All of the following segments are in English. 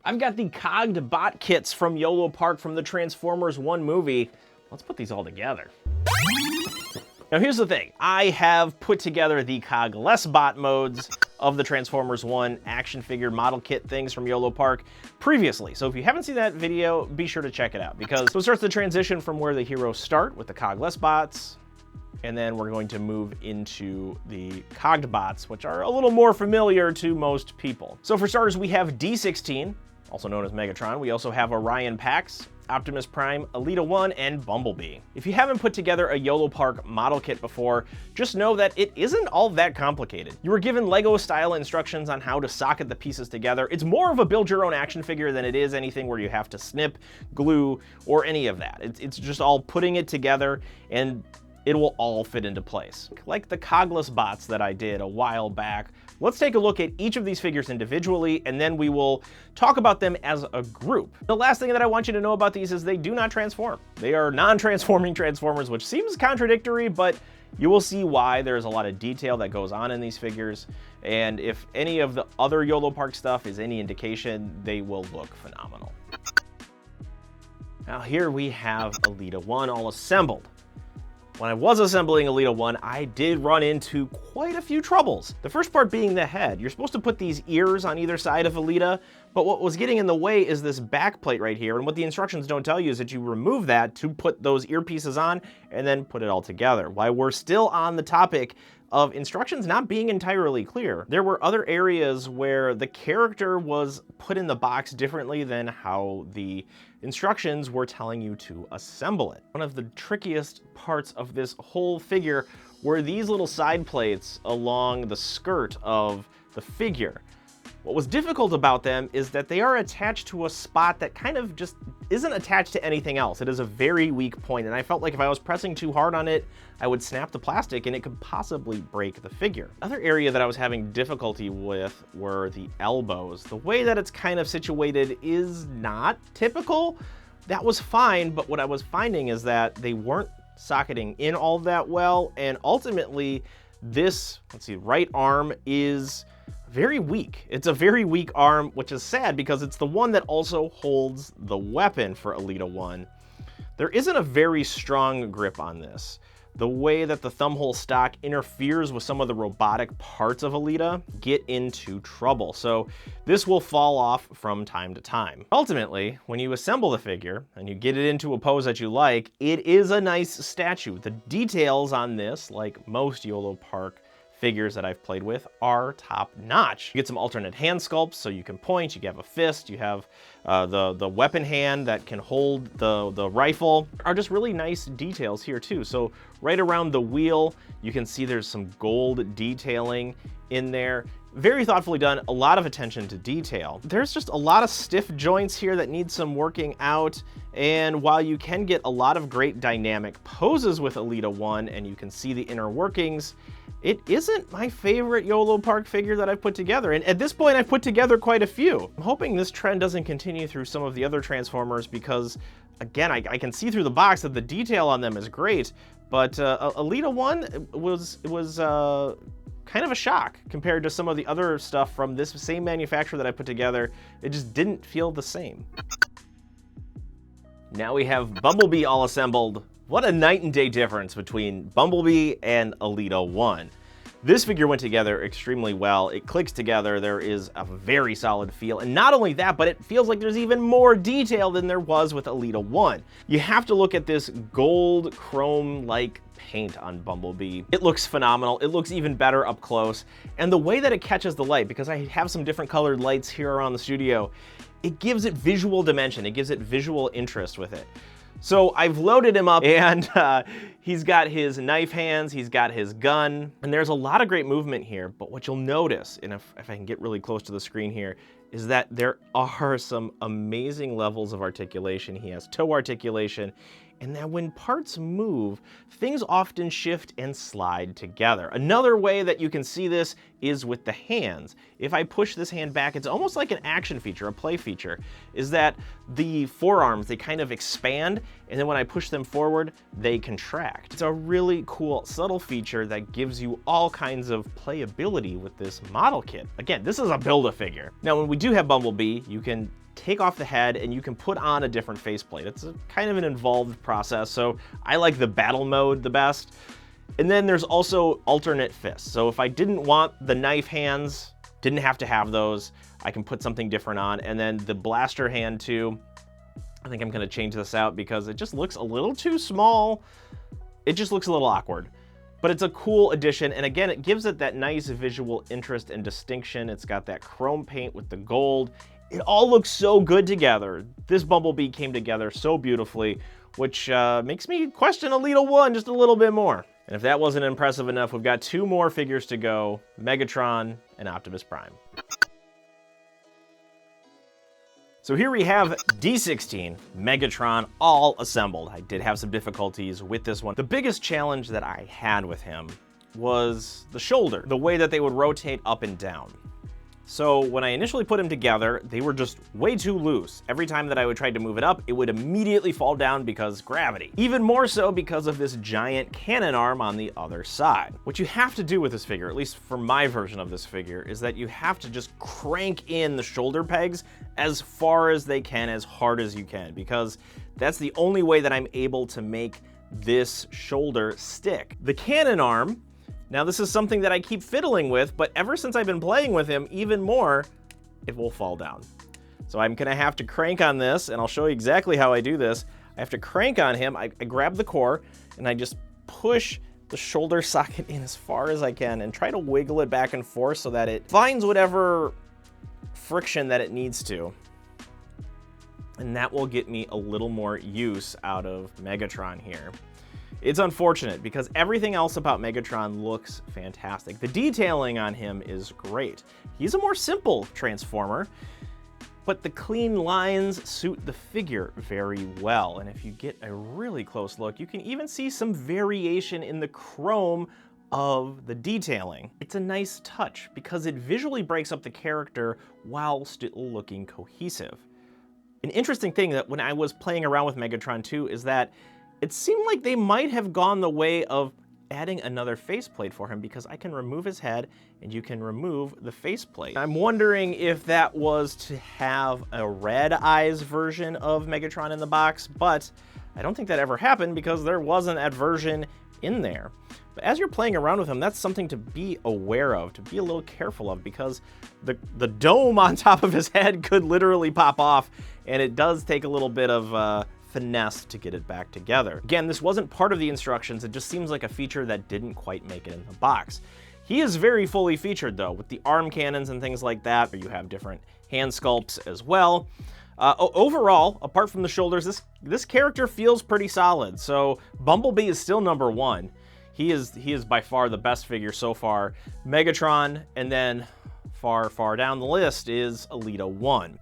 I've got the Cogged bot kits from Yolopark from the Transformers 1 movie. Let's put these all together. Now here's the thing, I have put together the cogless bot modes of the Transformers 1 action figure model kit things from Yolopark previously. So if you haven't seen that video, be sure to check it out, because it starts the transition from where the heroes start with the cogless bots, and then we're going to move into the cogged bots, which are a little more familiar to most people. So for starters, we have D16, also known as Megatron. We also have Orion Pax, Optimus Prime, Elita-1, and Bumblebee. If you haven't put together a Yolopark model kit before, just know that it isn't all that complicated. You were given Lego-style instructions on how to socket the pieces together. It's more of a build-your-own action figure than it is anything where you have to snip, glue, or any of that. It's just all putting it together, and it will all fit into place. Like the cogless bots that I did a while back, let's take a look at each of these figures individually, and then we will talk about them as a group. The last thing that I want you to know about these is they do not transform. They are non-transforming Transformers, which seems contradictory, but you will see why. There's a lot of detail that goes on in these figures, and if any of the other Yolopark stuff is any indication, they will look phenomenal. Now here we have Elita-1 all assembled. When I was assembling Elita-1, I did run into quite a few troubles. The first part being the head. You're supposed to put these ears on either side of Elita, but what was getting in the way is this back plate right here, and what the instructions don't tell you is that you remove that to put those earpieces on and then put it all together. While we're still on the topic of instructions not being entirely clear, there were other areas where the character was put in the box differently than how the instructions were telling you to assemble it. One of the trickiest parts of this whole figure were these little side plates along the skirt of the figure. What was difficult about them is that they are attached to a spot that kind of just isn't attached to anything else. It is a very weak point, and I felt like if I was pressing too hard on it, I would snap the plastic and it could possibly break the figure. Another area that I was having difficulty with were the elbows. The way that it's kind of situated is not typical. That was fine, but what I was finding is that they weren't socketing in all that well, and ultimately this, let's see, right arm is very weak. It's a very weak arm, which is sad because it's the one that also holds the weapon for Elita-1. There isn't a very strong grip on this. The way that the thumbhole stock interferes with some of the robotic parts of Elita get into trouble, so this will fall off from time to time. Ultimately, when you assemble the figure and you get it into a pose that you like, it is a nice statue. The details on this, like most Yolopark figures that I've played with, are top-notch. You get some alternate hand sculpts, so you can point, you have a fist, you have the weapon hand that can hold the rifle. Are just really nice details here too. So right around the wheel, you can see there's some gold detailing in there. Very thoughtfully done, a lot of attention to detail. There's just a lot of stiff joints here that need some working out, and while you can get a lot of great dynamic poses with Elita-1 and you can see the inner workings, it isn't my favorite Yolopark figure that I've put together, and at this point I've put together quite a few. I'm hoping this trend doesn't continue through some of the other Transformers because, again, I can see through the box that the detail on them is great, but Elita-1 was kind of a shock compared to some of the other stuff from this same manufacturer that I put together. It just didn't feel the same. Now we have Bumblebee all assembled. What a night and day difference between Bumblebee and Elita-1. This figure went together extremely well. It clicks together. There is a very solid feel. And not only that, but it feels like there's even more detail than there was with Elita-1. You have to look at this gold chrome-like paint on Bumblebee. It looks phenomenal. It looks even better up close. And the way that it catches the light, because I have some different colored lights here around the studio, it gives it visual dimension. It gives it visual interest with it. So I've loaded him up, and he's got his knife hands, he's got his gun, and there's a lot of great movement here, but what you'll notice, and if I can get really close to the screen here, is that there are some amazing levels of articulation. He has toe articulation, and that when parts move, things often shift and slide together. Another way that you can see this is with the hands. If I push this hand back, it's almost like an action feature, a play feature, is that the forearms, they kind of expand, and then when I push them forward, they contract. It's a really cool, subtle feature that gives you all kinds of playability with this model kit. Again, this is a Build-A-Figure. Now, when we do have Bumblebee, you can take off the head and you can put on a different faceplate. It's kind of an involved process, so I like the battle mode the best. And then there's also alternate fists. So if I didn't want the knife hands, didn't have to have those, I can put something different on. And then the blaster hand too, I think I'm gonna change this out because it just looks a little too small. It just looks a little awkward. But it's a cool addition, and again, it gives it that nice visual interest and distinction. It's got that chrome paint with the gold. It all looks so good together. This Bumblebee came together so beautifully, which makes me question Elita-1 just a little bit more. And if that wasn't impressive enough, we've got 2 more figures to go, Megatron and Optimus Prime. So here we have D16, Megatron, all assembled. I did have some difficulties with this one. The biggest challenge that I had with him was the shoulder, the way that they would rotate up and down. So when I initially put them together, they were just way too loose. Every time that I would try to move it up, it would immediately fall down because gravity. Even more so because of this giant cannon arm on the other side. What you have to do with this figure, at least for my version of this figure, is that you have to just crank in the shoulder pegs as far as they can, as hard as you can, because that's the only way that I'm able to make this shoulder stick. The cannon arm, now this is something that I keep fiddling with, but ever since I've been playing with him even more, it will fall down. So I'm gonna have to crank on this, and I'll show you exactly how I do this. I have to crank on him, I grab the core, and I just push the shoulder socket in as far as I can and try to wiggle it back and forth so that it finds whatever friction that it needs to. And that will get me a little more use out of Megatron here. It's unfortunate because everything else about Megatron looks fantastic. The detailing on him is great. He's a more simple Transformer, but the clean lines suit the figure very well. And if you get a really close look, you can even see some variation in the chrome of the detailing. It's a nice touch because it visually breaks up the character while still looking cohesive. An interesting thing that when I was playing around with Megatron 2 is that it seemed like they might have gone the way of adding another faceplate for him because I can remove his head and you can remove the faceplate. I'm wondering if that was to have a red eyes version of Megatron in the box, but I don't think that ever happened because there wasn't that version in there. But as you're playing around with him, that's something to be aware of, to be a little careful of, because the dome on top of his head could literally pop off, and it does take a little bit of finesse to get it back together. Again, this wasn't part of the instructions, it just seems like a feature that didn't quite make it in the box. He is very fully featured though, with the arm cannons and things like that, where you have different hand sculpts as well. Overall, apart from the shoulders, this character feels pretty solid. So Bumblebee is still number 1. He is by far the best figure so far. Megatron, and then far down the list is Elita-1.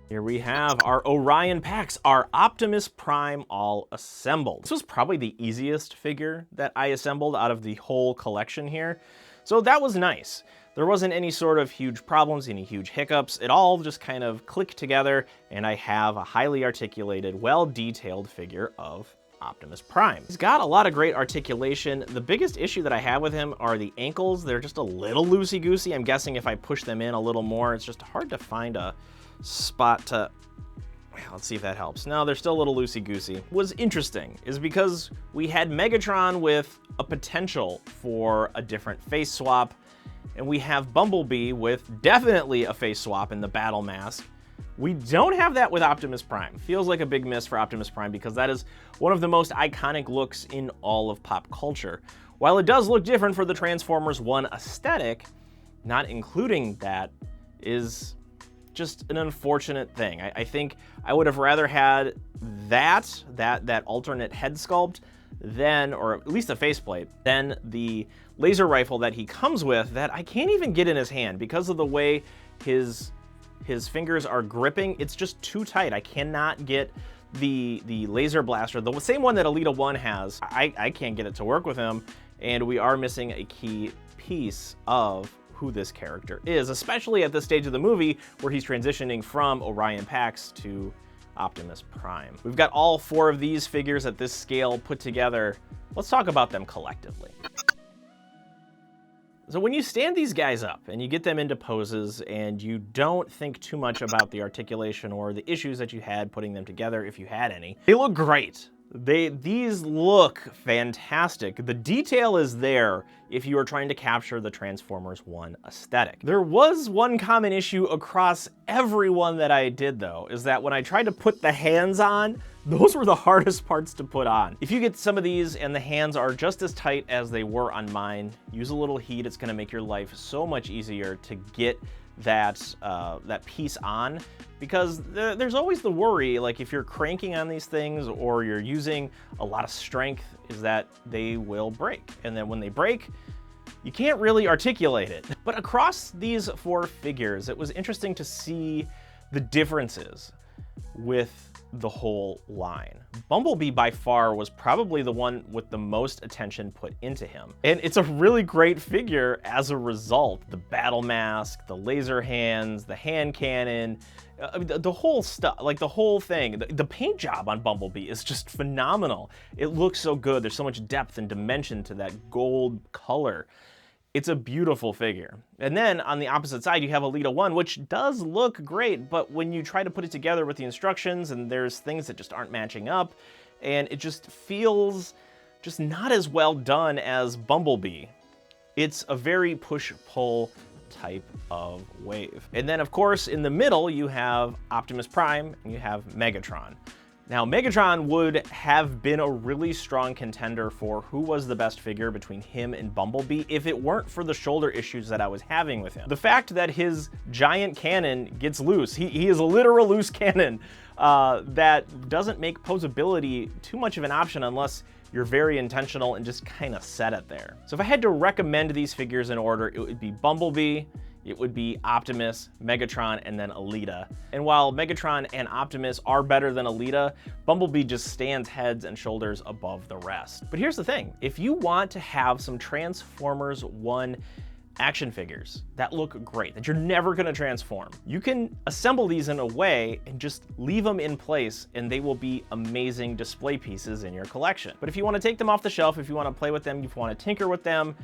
Here we have our Orion packs, our Optimus Prime all assembled. This was probably the easiest figure that I assembled out of the whole collection here. So that was nice. There wasn't any sort of huge problems, any huge hiccups. It all just kind of clicked together, and I have a highly articulated, well-detailed figure of Optimus Prime. He's got a lot of great articulation. The biggest issue that I have with him are the ankles. They're just a little loosey-goosey. I'm guessing if I push them in a little more, it's just hard to find a spot to... Let's see if that helps. No, they're still a little loosey-goosey. What's interesting is because we had Megatron with a potential for a different face swap, and we have Bumblebee with definitely a face swap in the battle mask. We don't have that with Optimus Prime. Feels like a big miss for Optimus Prime because that is one of the most iconic looks in all of pop culture. While it does look different for the Transformers 1 aesthetic, not including that is just an unfortunate thing. I think I would have rather had that alternate head sculpt than, or at least a faceplate, than the laser rifle that he comes with that I can't even get in his hand because of the way his fingers are gripping. It's just too tight. I cannot get the laser blaster, the same one that Elita-1 has. I can't get it to work with him, and we are missing a key piece of who this character is, especially at this stage of the movie where he's transitioning from Orion Pax to Optimus Prime. We've got all 4 of these figures at this scale put together. Let's talk about them collectively. So when you stand these guys up and you get them into poses and you don't think too much about the articulation or the issues that you had putting them together, if you had any, they look great. These look fantastic. The detail is there if you are trying to capture the Transformers 1 aesthetic. There was one common issue across everyone that I did though, is that when I tried to put the hands on, those were the hardest parts to put on. If you get some of these and the hands are just as tight as they were on mine, use a little heat, it's gonna make your life so much easier to get that piece on, because there's always the worry, like if you're cranking on these things or you're using a lot of strength, is that they will break. And then when they break, you can't really articulate it. But across these 4 figures, it was interesting to see the differences with the whole line. Bumblebee by far was probably the one with the most attention put into him. And it's a really great figure as a result. The battle mask, the laser hands, the hand cannon, the whole stuff, like the whole thing. The paint job on Bumblebee is just phenomenal. It looks so good. There's so much depth and dimension to that gold color. It's a beautiful figure. And then on the opposite side, you have Elita-1, which does look great, but when you try to put it together with the instructions and there's things that just aren't matching up, and it just feels just not as well done as Bumblebee. It's a very push-pull type of wave. And then of course, in the middle, you have Optimus Prime and you have Megatron. Now, Megatron would have been a really strong contender for who was the best figure between him and Bumblebee if it weren't for the shoulder issues that I was having with him. The fact that his giant cannon gets loose, he is a literal loose cannon, that doesn't make posability too much of an option unless you're very intentional and just kind of set it there. So if I had to recommend these figures in order, it would be Bumblebee, it would be Optimus, Megatron, and then Elita. And while Megatron and Optimus are better than Elita, Bumblebee just stands heads and shoulders above the rest. But here's the thing, if you want to have some Transformers 1 action figures that look great, that you're never gonna transform, you can assemble these in a way and just leave them in place and they will be amazing display pieces in your collection. But if you wanna take them off the shelf, if you wanna play with them, if you wanna tinker with them,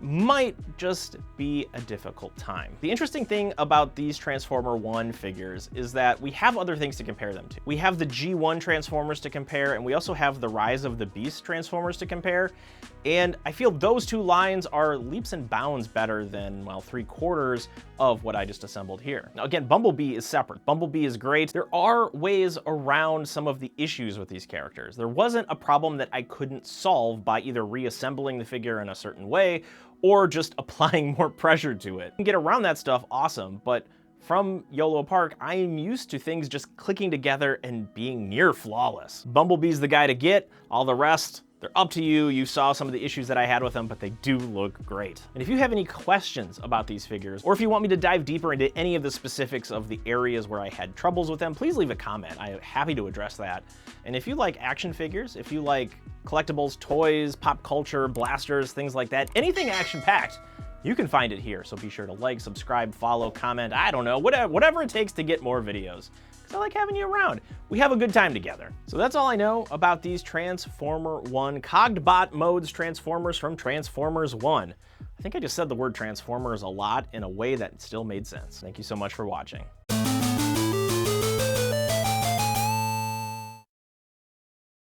might just be a difficult time. The interesting thing about these Transformer 1 figures is that we have other things to compare them to. We have the G1 Transformers to compare, and we also have the Rise of the Beast Transformers to compare, and I feel those 2 lines are leaps and bounds better than, well, 3/4 of what I just assembled here. Now again, Bumblebee is separate. Bumblebee is great. There are ways around some of the issues with these characters. There wasn't a problem that I couldn't solve by either reassembling the figure in a certain way or just applying more pressure to it. You can get around that stuff, awesome, but from Yolopark, I am used to things just clicking together and being near flawless. Bumblebee's the guy to get, all the rest, they're up to you. You saw some of the issues that I had with them, but they do look great. And if you have any questions about these figures, or if you want me to dive deeper into any of the specifics of the areas where I had troubles with them, please leave a comment. I'm happy to address that. And if you like action figures, if you like collectibles, toys, pop culture, blasters, things like that, anything action-packed, you can find it here. So be sure to like, subscribe, follow, comment, I don't know, whatever it takes to get more videos. I like having you around. We have a good time together. So that's all I know about these Transformer 1 Cogged Bot Modes Transformers from Transformers 1. I think I just said the word Transformers a lot in a way that still made sense. Thank you so much for watching.